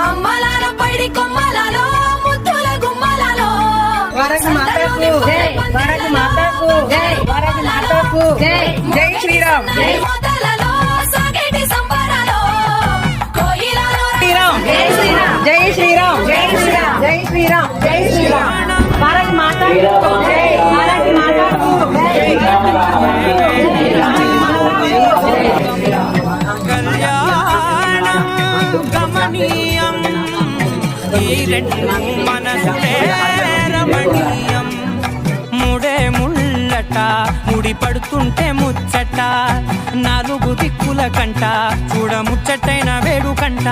అమ్మలాల పైడి కొమ్మలలో ముద్దుల గుమ్మలలో భారత్ మాతాకు జై, భారత్ మాతాకు జై, భారత్ మాతాకు జై. జై శ్రీరామ్. జై మొదలలో సాగేటి సంబరాలో కోయిలలో శ్రీరామ్. జై శ్రీరామ్. జై శ్రీరామ్. జై శ్రీరామ్. జై శ్రీరామ్. జై శ్రీరామ్. భారత్ మాతాకు జై, భారత్ మాతాకు జై. కళ్యాణం గమనీయం ఈ రెండు మనసులే రమణీయం ముడే ముళ్ళట ముడి పడుతుంటే ముచ్చట నాలుగు దిక్కుల కంట చూడ ముచ్చటైన వేడుకంట